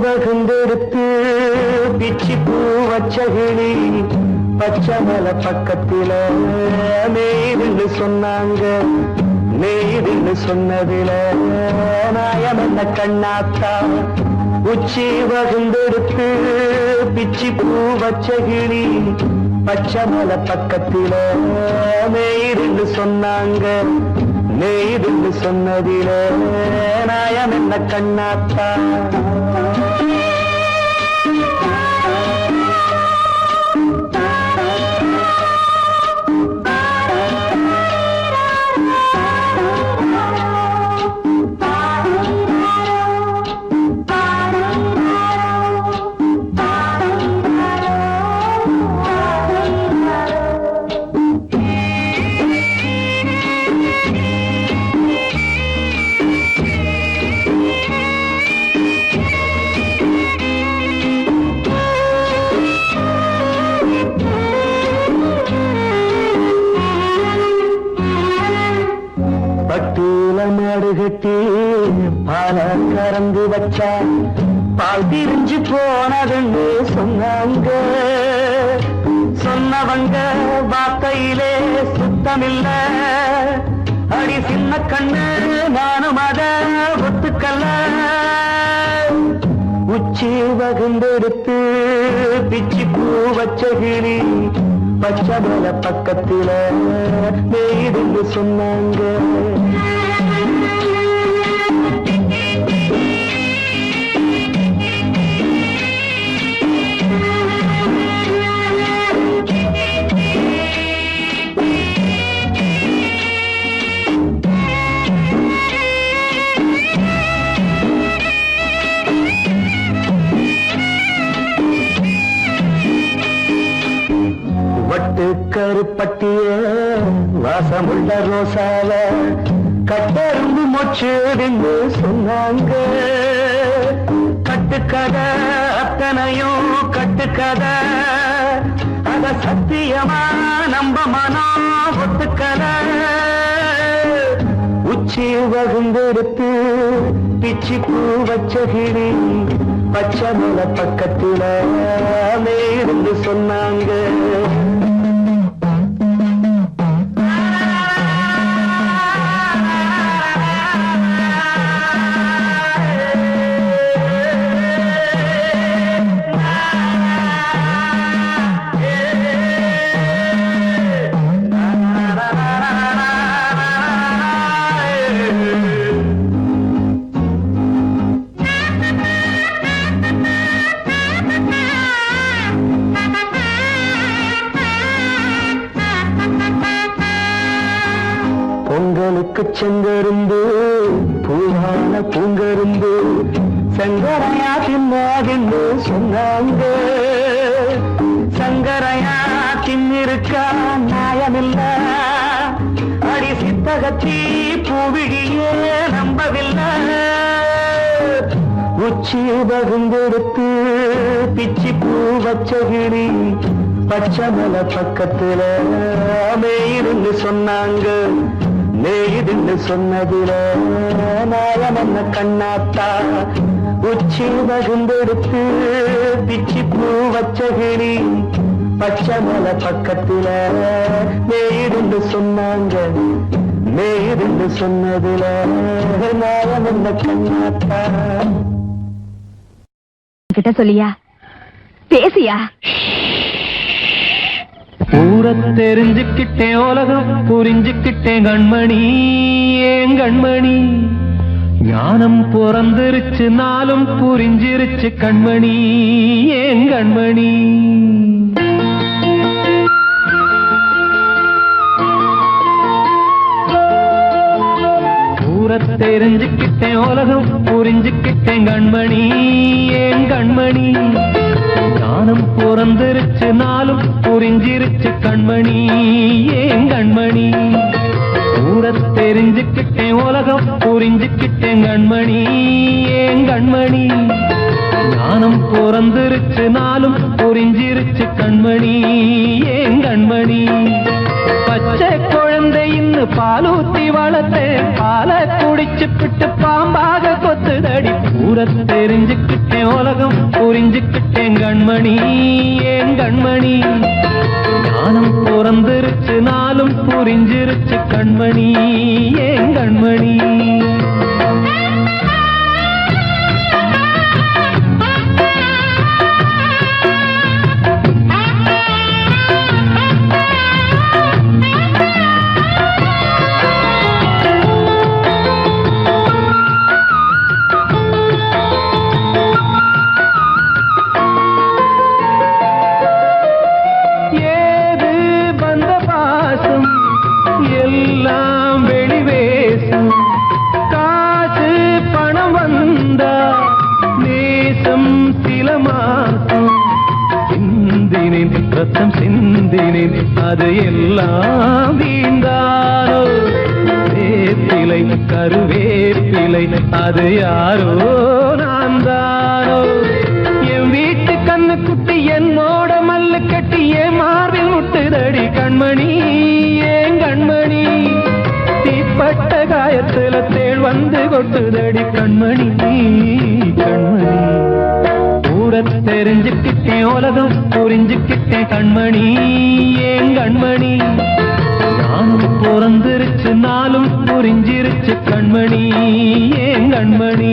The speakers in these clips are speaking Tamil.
வகுந்தெடுத்து பிச்சி பூ வச்சகிளி பச்சமல பக்கத்தில மேய்துன்னு சொன்னாங்க. மேய்துன்னு சொன்னதில நாயம் என்ன கண்ணாத்தா. உச்சி வகுந்தெடுத்து பிச்சி பூ வச்சகிளி பச்சமல பக்கத்தில மேய்துன்னு சொன்னாங்க. மேய்துன்னு சொன்னதில நாயம் என்ன கண்ணாத்தா. மாடு கட்டி பால கறந்து வச்சா பால் திரிஞ்சு போனதுன்னு சொன்னாங்க. சொன்னவங்க வார்த்தையிலே சுத்தமில்ல. அடி சின்ன கண்ணு நானும் அத ஒத்துக்கல்ல. உச்சி வகுந்தெடுத்து பிச்சி பூ வச்சகிளி பச்சமல பக்கத்தில மேய்துன்னு சொன்னாங்க. வட்டு கருப்பட்டிய வாசமுள்ள ரோசால கட்டெருந்து மொச்சுடுன்னு சொன்னாங்க. கட்டுக்கதை அத்தனையும் கட்டுக்கதை. அத சத்தியமா நம்ப மனம் ஒத்துக்கதை. உச்சி வகுந்தெடுத்து பிச்சி பூ வச்சகிளி பச்சமல பக்கத்தில மேய்துன்னு சொன்னாங்க. பொங்கலுக்கு செங்கருந்து பூவான பூங்கருந்து சங்கரையா தின்னாதின்னு சொன்னாங்க. சங்கரையா தின்னிருக்கா நியாயமில்ல. அடி சித்தகத்தி பூவிழியே நம்பவில்லை. உச்சி வகுந்தெடுத்து பிச்சி பூ வச்சகிளி பச்சமல பக்கத்தில மேய்துன்னு சொன்னாங்க. மேய்துன்னு சொன்னதில நாயம் என்ன கண்ணாத்தா. உச்சி வகுந்தெடுத்து பிச்சி பூ வச்சகிளி பச்சமல பக்கத்தில மேய்துன்னு சொன்னாங்க. மேய்துன்னு சொன்னதில நாயம் என்ன கண்ணாத்தா. கிட்ட சொல்லியா பேசியா? ஊர தெரிஞ்சுக்கிட்டேன் உலகம் புரிஞ்சுக்கிட்டேன் கண்மணி. ஏன் கண்மணி ஞானம் பிறந்திருச்சு நாளும் புரிஞ்சிருச்சு கண்மணி. ஏன் கண்மணி ஊர தெரிஞ்சுக்கிட்டேன் உலகம் புரிஞ்சுக்கிட்டேன் கண்மணி ஏன் கண்மணி ஞானம் பிறந்திருச்சு நாளும் புரிஞ்சிருச்சு கண்மணி ஏன் கண்மணி தெரிஞ்சுக்கிட்டேன் உலகம் புரிஞ்சுக்கிட்டேன் கண்மணி ஏன் கண்மணி ஞானம் பிறந்திருச்சு நாளும் புரிஞ்சிருச்சு கண்மணி ஏன் கண்மணி பச்சை குழந்தை இன்னும் பாலூத்தி வளர்த்தேன் பாலை குடிச்சு பிட்டு பாம்பாக கொத்துதடி தெரிஞ்சுக்கிட்டேன் உலகம் புரிஞ்சுக்கிட்டேன் கண்மணி ஏன் கண்மணி ஞானம் பிறந்திருச்சு நாளும் புரிஞ்சிருச்சு கண்மணி ஏன் கண்மணி ரத்தம் சிந்தினேன் அது எல்லாம் வீண்டாரோ வேப்பிலை கருவேப்பிலை அது யாரோ நான் தானோ என் வீட்டு கண்ணு குட்டி என்னோட மல்லு கட்டி என் மார்பில் முட்டுதடி கண்மணி ஏன் கண்மணி தீப்பட்ட காயத்துல தேள் வந்து கொட்டுதடி கண்மணி கண்மணி தெரிஞ்சுக்கிட்டேன் உலகம் புரிஞ்சுக்கிட்டேன் கண்மணி ஏன் கண்மணி ஞானம் பிறந்திருச்சு நாளும் புரிஞ்சிருச்சு கண்மணி ஏன் கண்மணி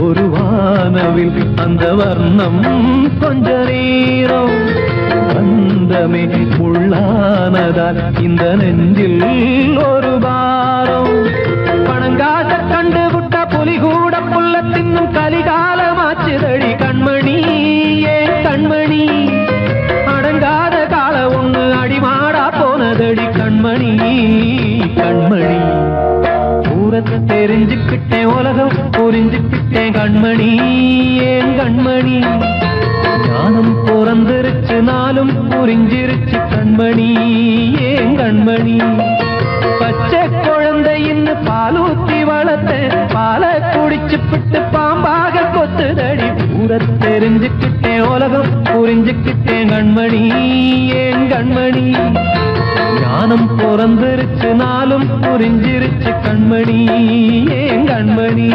ஒரு வானவில் அந்த வர்ணம் கொஞ்ச நேரம் வந்தமே உள்ளானதால் இந்த நெஞ்சில் ஒரு பாரம் பணங்காச கண்டு விட்ட புலி கூட புல்ல தின்னும் கலிகாலமாச்சுதடி கண்மணி ஏன் கண்மணி அடங்காத கால ஒண்ணு அடிமாடா போனதடி கண்மணி கண்மணி தெரிஞ்சுக்கிட்டேன் உலகம் புரிஞ்சுக்கிட்டேன் கண்மணி ஏன் கண்மணி ஞானம் பிறந்திருச்சு நாளும் புரிஞ்சிருச்சு கண்மணி ஏன் கண்மணி பச்சை குழந்தை இன்னும் பாலூத்தி வளர்த்தேன் பாலை குடிச்சு பிட்டு பாம்பாக கொத்துதடி தெரிஞ்சுக்கிட்டேன் உலகம் புரிஞ்சுக்கிட்டேன் கண்மணி ஏன் கண்மணி ஞானம் பிறந்திருச்சு நாளும் புரிஞ்சிருச்சு கண்மணி ஏன் கண்மணி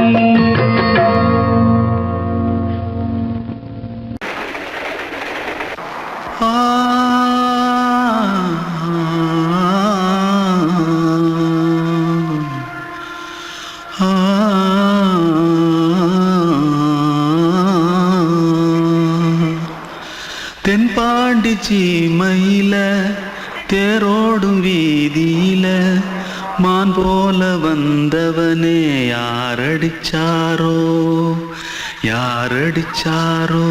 தென்பாண்டி சீமையில தேரோடும் வீதியில மான் போல வந்தவனே யாரடிச்சாரோ யாரடிச்சாரோ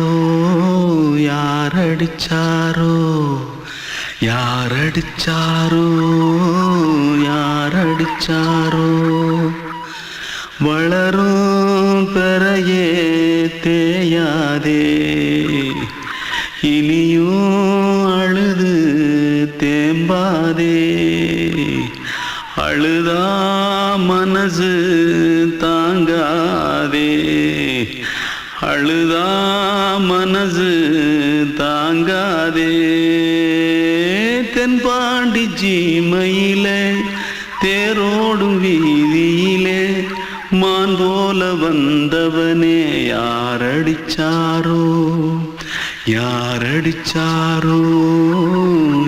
யாரடிச்சாரோ யாரடிச்சாரோ யாரடிச்சாரோ வளரும் பெறையே தேயாதே இனியும் அழுது தேம்பாதே அழுதா மனசு தாங்காதே அழுதா மனசு தாங்காதே தென்பாண்டி சீமையிலே தேரோடும் வீதியிலே மான் போல வந்தவனே யாரடிச்சாரோ யாரடிச்சாரோ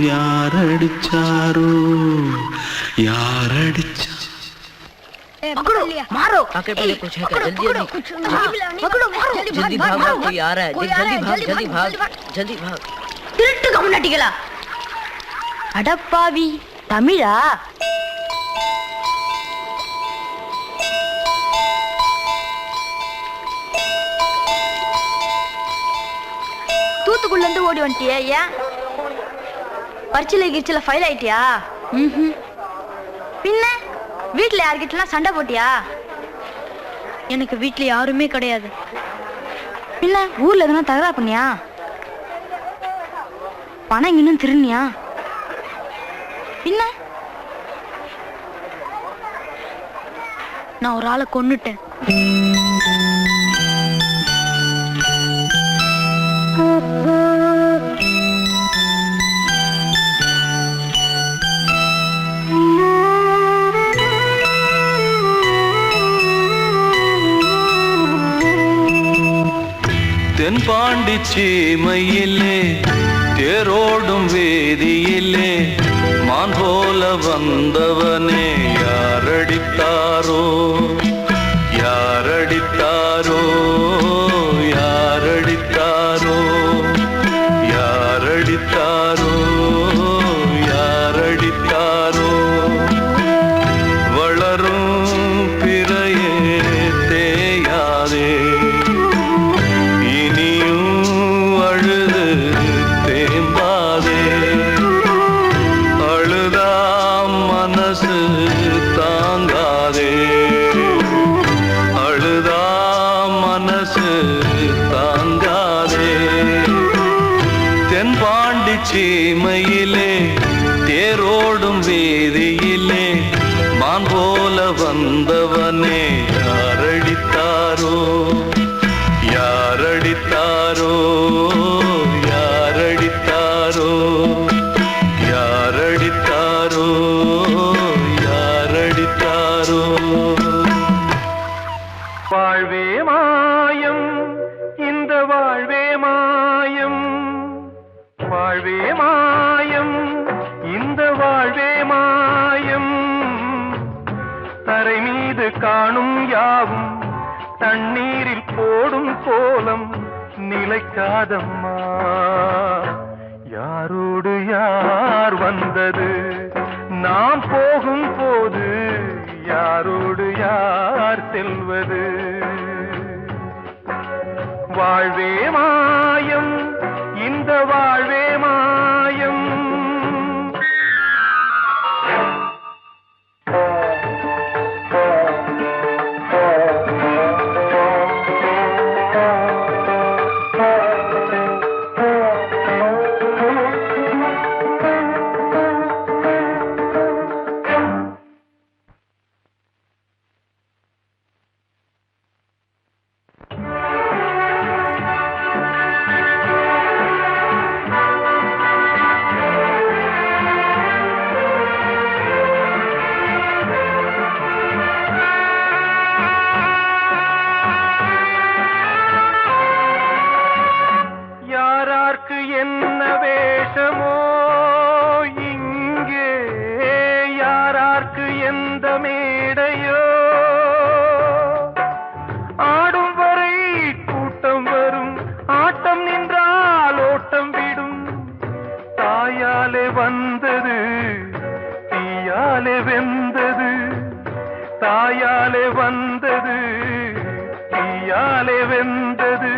யாரடிச்சாரோ யாரடிச்சா पकड़ो मारो आके पहले कुछ है क्या जल्दी पकड़ो मारो जल्दी भाग भाग कोई आ रहा है जल्दी भाग जल्दी भाग திருட்டு கம்யூனிட்டிகளா அடப்பாவி தமிழா தூத்துக்குள்ள இருந்து ஓடி வந்துட்டியா ஏன் பரிச்சையில கிரிச்சல ஃபைல் ஆயிட்டியா பின்ன வீட்ல யார்கிட்டலாம் சண்டை போட்டியா எனக்கு வீட்ல யாருமே கிடையாது பின்ன ஊர்ல எதுனா தகராறு பண்ணியா பணம் இன்னும் திருநியா பின்ன நான் ஒரு ஆளை கொன்னுட்டேன் தென்பாண்டி சீமையிலே தேரோடும் வேதியிலே மான் போல வந்தவனே யாரடித்தாரோ யாரடித்தாரோ யாரடித்தாரோ யாரடித்தாரோ யாரடித்தாரோ வளரும் பிறையே தேயாதே தாங்காதே அழுதா மனசு தாங்காதே தென்பாண்டி சீமையிலே தேரோடும் வேதியிலே மான் போல வந்தவனே யாரடித்தாரோ யாரடித்தாரோ யாரடித்தாரோ யாரடித்தாரோ யாரடித்தாரோ வாழ்வே மாயம் இந்த வாழ்வே மாயம் வாழ்வே மாயம் இந்த வாழ்வே மாயம் தரை மீது காணும் யாவும் தண்ணீரில் போடும் கோலம் நிலைக்காதம்மா யாரோடு யார் வந்தது நாம் போகும் போது யாரோடு யார் செல்வது வாழ்வே மாயம் இந்த வாழ்வே மாயம் என்ன வேஷமோ இங்கே யாரார்க்கு எந்த மேடையோ ஆடும் வரை கூட்டம் வரும் ஆட்டம் நின்றால் ஓட்டம் விடும் தாயாலே வந்தது தீயாலே வெந்தது தாயாலே வந்தது தீயாலே வெந்தது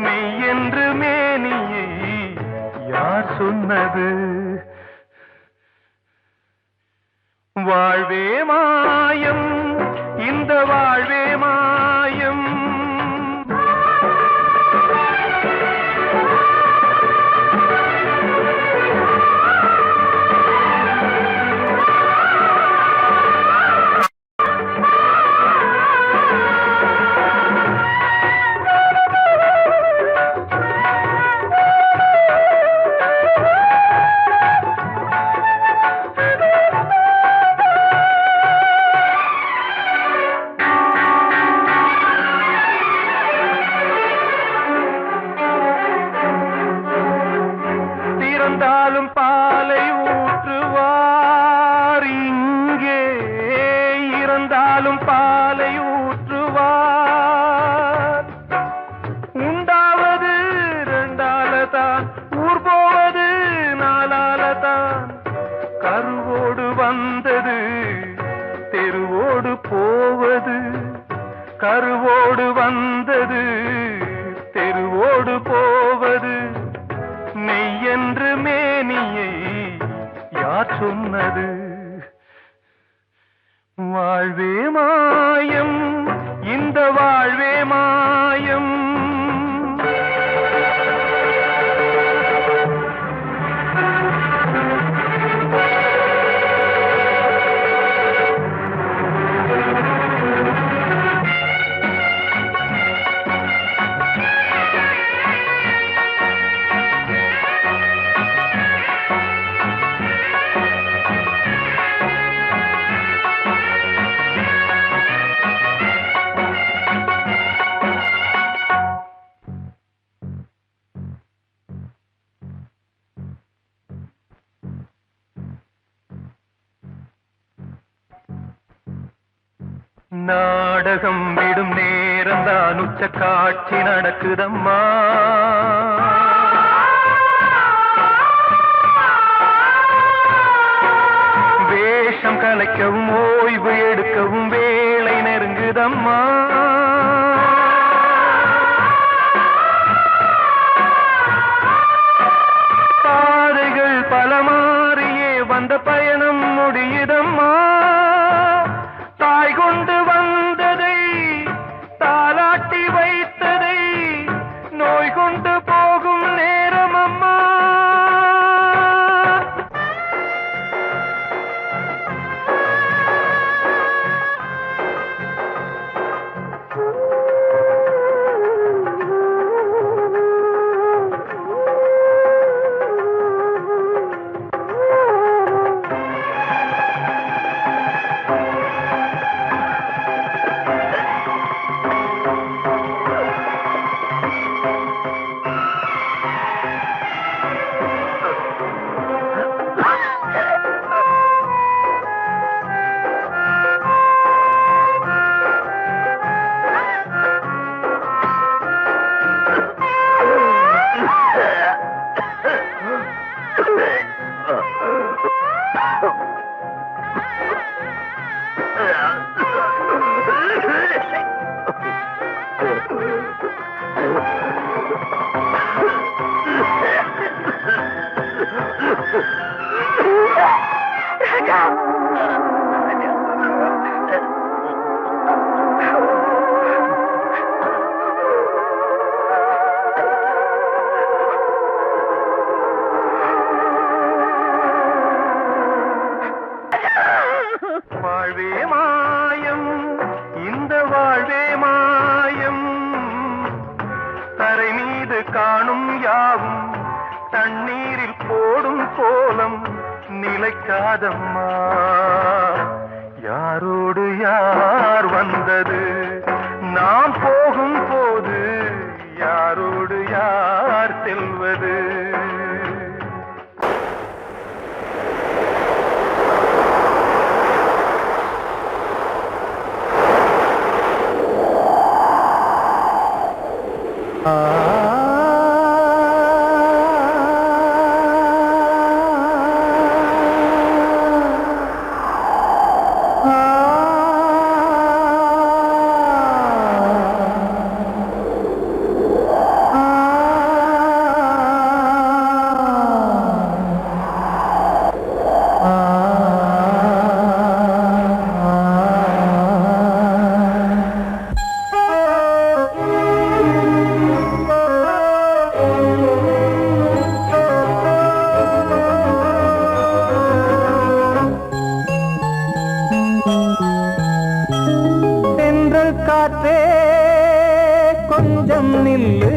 மெய் என்று மேனியை யார் சொன்னது வாழ்வே மாயம் இந்த வாழ்வே மாயம் வந்தாலும் பாலை ஊற்றுவார். உண்டாவது ரெண்டாலதான், ஊர் போவது நாலாலதான். கருவோடு வந்தது தெருவோடு போவது, கருவோடு வந்தது தெருவோடு போவது. மெய்யென்று மேனியை யார் சொன்னது? வாழ்வே மாயம், இந்த வாழ்வே மாயம். நாடகம் விடும் நேரம் தான் உச்ச காட்சி நடக்குதம்மா. வேஷம் கலைக்கவும் ஓய்வு எடுக்கவும் வேளை நெருங்குதம்மா. பாதைகள் பல மாறியே வந்த பயணம் முடியுதம்மா. தாய் கொண்டு வந்ததை தாலாட்டி வைத்ததை நோய் கொண்டு போகும் நேரம் அம்மா. வாழ்வே மாயம், இந்த வாழ்வே மாயம். தரை மீது காணும் யாவும் தண்ணீரில் போடும் கோலம் நிலைக்காதம்மா. யாரோடு யார் வந்தது நாம் போகும் போது, யாரோடு யார் செல்வது? காற்றே கொஞ்சம் நில்லு,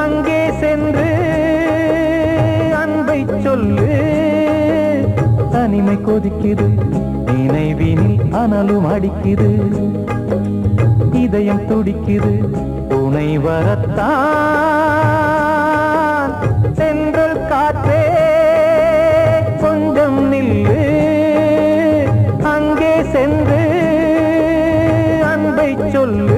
அங்கே சென்று அன்பை சொல்லு. தனிமை கொதிக்குது, நினைவினில் அனலும் அடிக்குது. இதயம் துடிக்குது, துணை வரத்தான். சென்றல் காற்றே கொஞ்சம் நில்லு, அங்கே சென்று அன்பை சொல்லு.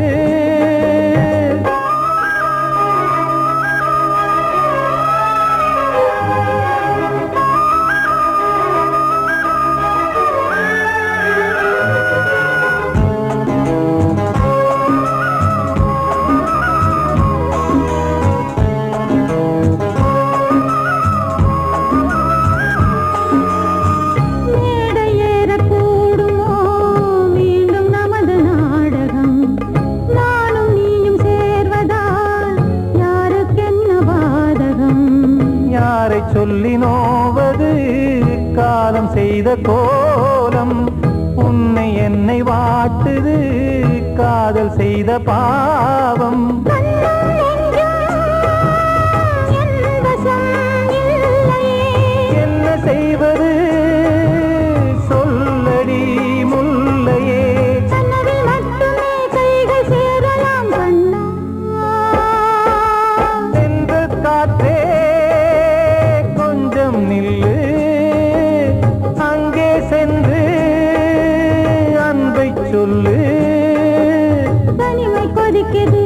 சொல்லி நோவது காலம் செய்த கோலம், உன்னை என்னை வாட்டுது காதல் செய்த பாவம். என்ன செய்வது சொல்லடி முல்லையே. சென்று காற்றே நில்லு, அங்கே சென்று அன்பை சொல்லு. தனிமை கொதிக்குது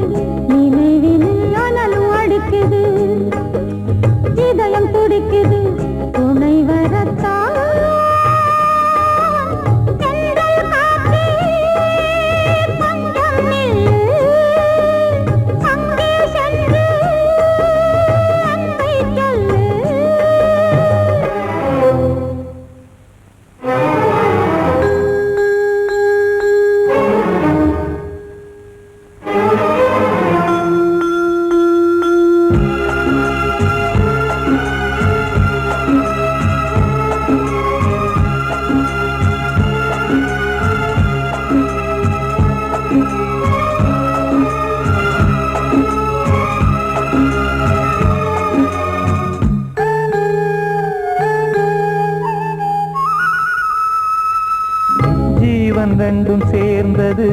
நினைவில் ஆனாலும் அடிக்குது, இதயம் துடிக்குது துணை வரத்தான். ரெண்டும் சேர்ந்தது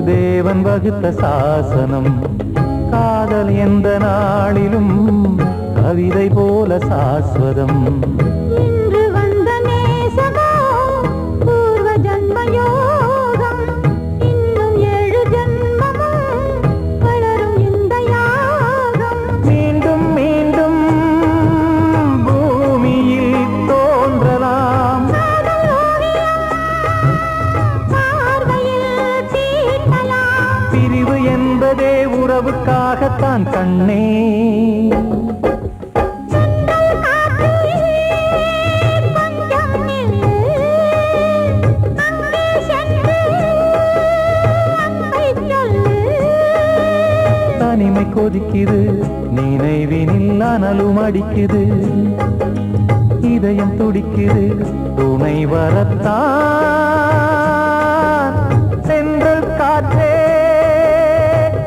தேவன் வகுத்த சாசனம். காதல் எந்த நாளிலும் கவிதை போல சாஸ்வதம். இன்று வந்த நேசமோ பூர்வ ஜன்ம யோகம், இன்னும் 7 ஜன்மமும் வளரும் இந்த யாகம். மீண்டும் மீண்டும் பூமியில் தோன்றலாம், பிரிவு என்பதே உறவுக்காகத்தான் கண்ணே. தனிமை கொதிக்குது நினைவினில் அனலும் அடிக்குது, இதயம் துடிக்குது துணை வரத்தான். சென்றல் காற்றே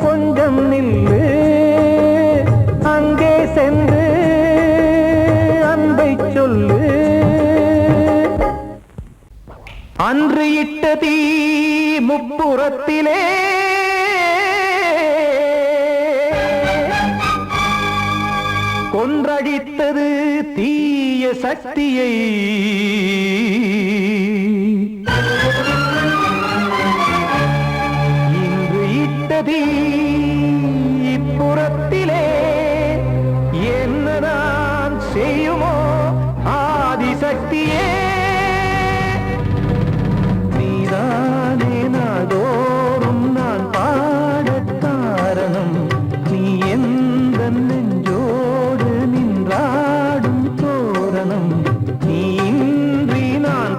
கொஞ்சம் நில்லு, அங்கே சென்று அன்பை சொல்லு. அன்று இட்ட தீ முப்புறத்திலே கொன்றடித்தது தீய சக்தியை. இன்று இட்டது இப்புறத்திலே என்னதான் செய்யுமோ ஆதிசக்தியே. நீதானே நாதோறும் நான் பாடக் காரணம், நீ எந்த நெஞ்சோடு நின்றாடும் தோரணம். நீ இன்றி நான்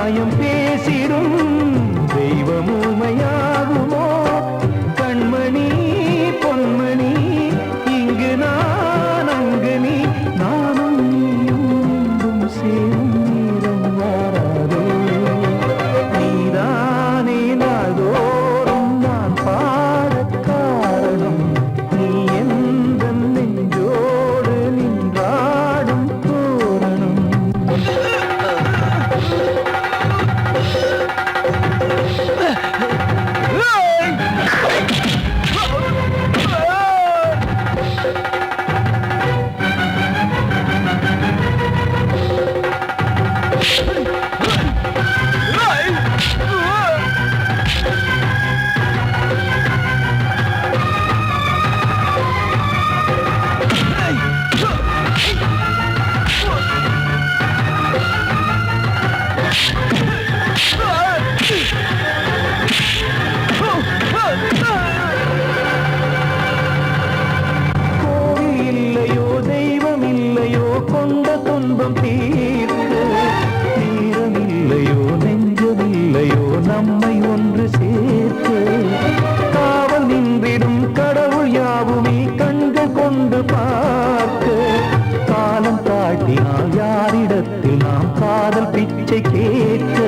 நியாயம் பேசிடும் தெய்வம் ஊமையாகுமோ? கண்மணி பொன்மணி இங்கு நான் அங்கு நீ, நானும் நீயும் மீண்டும் சேரும் நேரம் வாராதோ? நீதானே நாள்தோறும் நான் பாடக் காரணம், நீ எந்த நெஞ்சோடு நின்றாடும் தோரணம். கோவில் இல்லையோ தெய்வம் இல்லையோ கொண்ட துன்பம் தீர்க்க, தீரம் இல்லையோ நெஞ்சமில்லையோ நம்மை ஒன்று சேர்க்க, காவல் நின்றிடும் கடவுள் யாவுமே கண்கள் கொண்டு பார்க்க, காலம் தாட்டினால் யாரிடத்தில் நாம் காதல் பிச்சை கேட்க,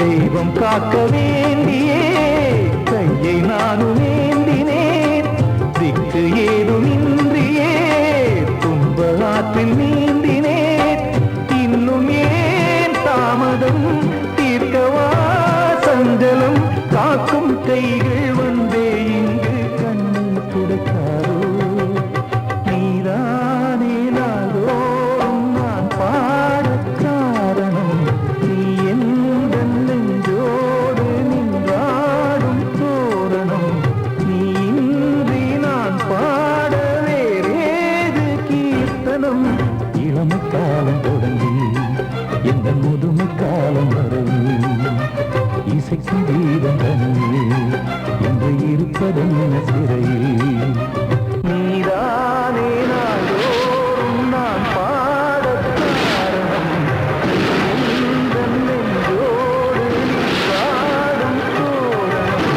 தெய்வம் காக்க வேண்டியே கையை நானும் ஏந்தினேன், திக்கு ஏதுமின்றியே துன்ப ஆற்றில் நீந்தினேன், இன்னும் ஏன் தாமதம் தீர்க்கவா சஞ்சலம், காக்கும் கைகள் வந்தே இங்கு கண்ணை துடைக்காரோ? நீதானே நாள்தோறும் நான் பாடக் காரணம், நீ எந்த நெஞ்சோடு நின்றாடும் தோரணம், நீ இன்றி நான் பாட வேறேது கீர்த்தனம்? இளமை காலம் தொடங்கி எந்த முதுமை காலம் வரையில் இசைக்கும் தீபம் தனியே என்று இருப்பதென்ன சிறையில், நீதானே நாள்தோறும் நான் பாடக் காரணம், எந்த நெஞ்சோடு நின்றாடும் தோரணம்.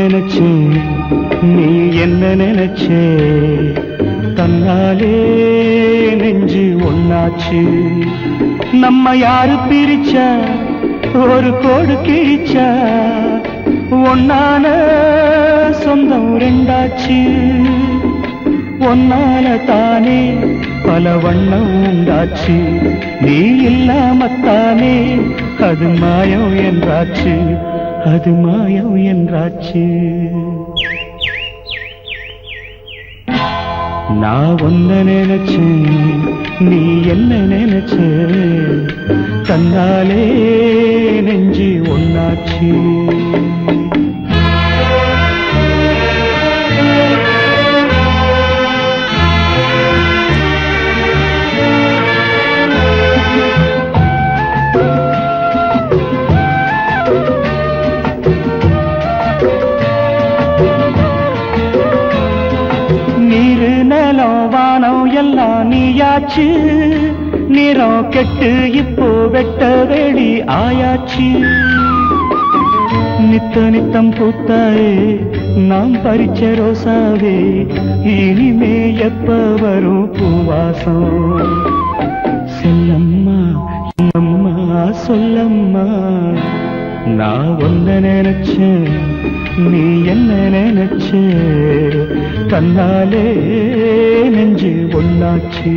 நினைச்சேன் நீ என்ன நினைச்சே தன்னாலே நெஞ்சு ஒன்னாச்சு நம்ம யாரு பிரிச்சா ஒரு கோடு கிழிச்சா ஒன்னான சொந்தம் ரெண்டாச்சு ஒன்னால தானே பல வண்ணம் உண்டாச்சு நீ இல்லாமத்தானே அது மாயம் என்றாச்சு அது மாயம் என்றாச்சு நான் ஒன்ன நினைச்சேன் நீ என்ன நினைச்ச தன்னாலே நெஞ்சு ஒன்னாச்சு எல்லாம் நீயாச்சு நிறம் கெட்டு இப்போ வெட்ட வெளி ஆயாச்சு நித்த நித்தம் பூத்தாயே நாம் பறிச்ச ரோசாவே இனிமே எப்ப வரும் பூவாசம் செல்லம்மா அம்மா சொல்லம்மா நான் ஒன்ன நினைச்சேன் நீ என்ன நினைச்ச தன்னாலே நெஞ்சு ஒன்னாச்சு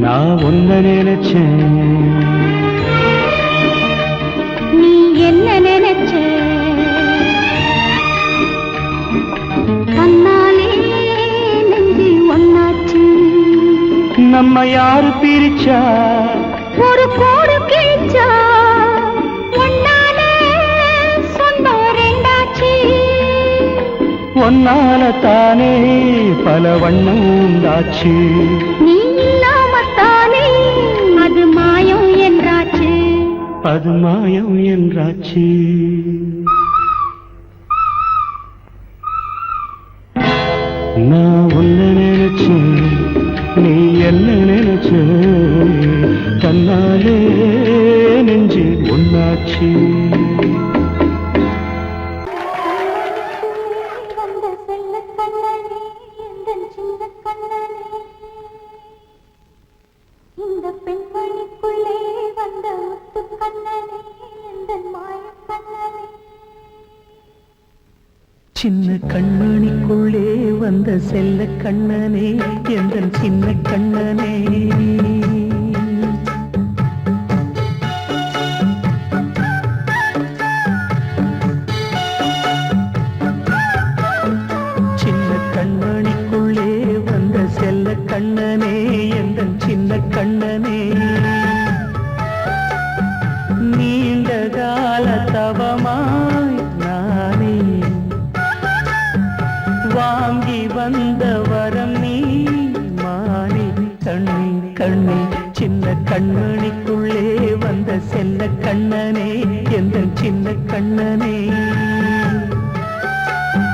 நான் ஒன்ன நினைச்சேன் நீ என்ன நினைச்ச தன்னாலே நெஞ்சு ஒன்னாச்சு நம்ம யாரு பிரிச்சா ஒரு கோடு கிழிச்சா ஒன்னாலே சொந்தம் ரெண்டாச்சு ஒன்னால தானே பல வண்ணம் உண்டாச்சு நீ இல்லாமத்தானே அது மாயம் என்றாச்சு அது மாயம் என்றாச்சு நான் ஒன்ன நினைச்சேன் நீ என்ன நினைச்ச தன்னாலே நெஞ்சு ஒன்னாச்சு சின்ன கண்மணிக்குள்ளே வந்த செல்ல கண்ணனே எந்தன் சின்ன கண்ணனே சின்ன கண்மணிக்குள்ளே வந்த செல்ல கண்ணனே எந்தன் சின்ன கண்ணனே நீண்ட எந்தன் சின்ன கண்ணனே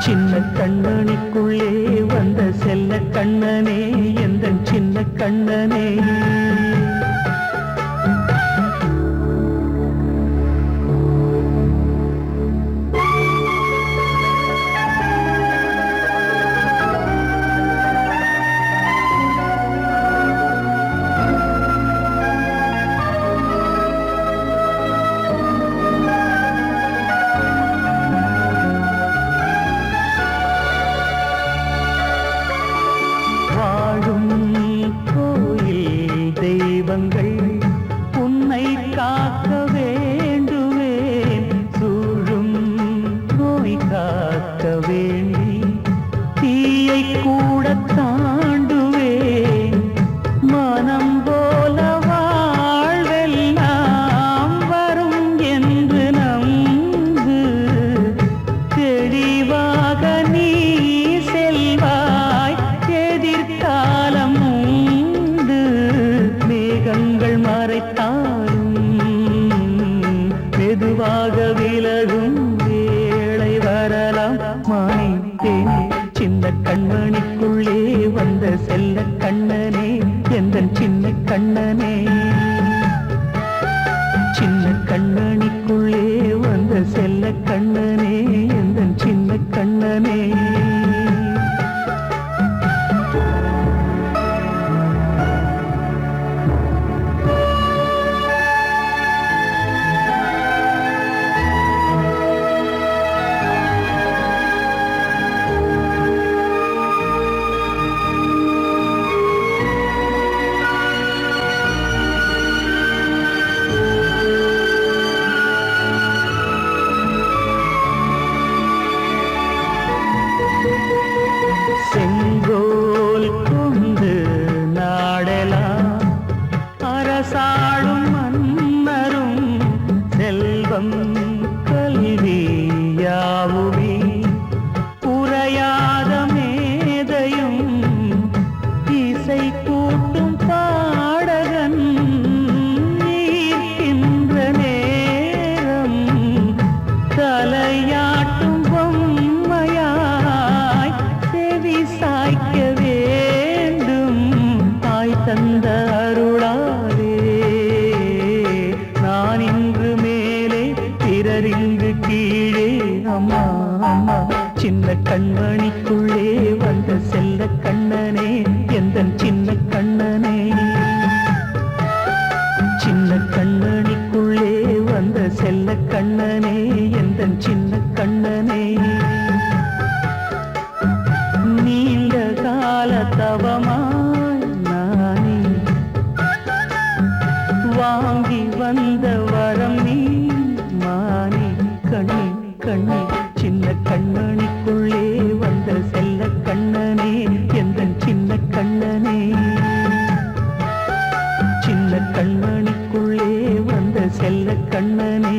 சின்ன கண்ணனுக்குள்ளே வந்த செல்ல கண்ணனே எந்தன் சின்ன கண்ணனே உன்னை காக்க வேண்டுவேன் சூழும் நோய் காக்க வேண்டி தீயை கூட தாண்டுவேன் மனம் போல வாழ்வெல்லாம் வரும் என்று நம்பு தெளிவாக நீ செல்வாய் எதிர்காலம் மேகங்கள் மறைத்தாலும் மெதுவாக விலகும் வேளை வரலாம் மானே சின்ன கண்மணிக்குள்ளே வந்த செல்ல கண்ணனே எந்தன் சின்ன கண்ணனே சின்ன கண்ணனிக்குள்ளே வந்த செல்ல கண்ணனே எந்தன் சின்ன கண்ணனே செங்கோல் கொண்டு நாடலாம் அரசாளும் மன்னரும் செல்வம் கல்வி யாவுமே உரையாத மேதையும் இசை கூட்டும் பாடகன் ஈர்க்கின்ற நேரம் தலையாட்டும் பொம்மையாய் செவி சாய்க்க வேண்டும் தாய் தந்த அருளாலே நான் இன்று மேலே பிறர் இங்கு கீழே அம்மா அம்மா சின்ன கண்மணிக்குள்ளே வந்த செல்ல கண்ணனே எந்தன் சின்ன கண்ணனே சின்ன கண்ணனிக்குள்ளே வந்த செல்ல கண்ணனே எந்தன் சின்ன கண்ணனே நீண்ட கால தவமாய் நானே வாங்கி வந்த வரம் நீ மானே கண்ணே கண்ணே சின்ன கண்ணனிக்குள்ளே வந்த செல்ல கண்ணனே எந்தன் சின்ன கண்ணனே சின்ன கண்ணனிக்குள்ளே வந்த செல்ல கண்ணனே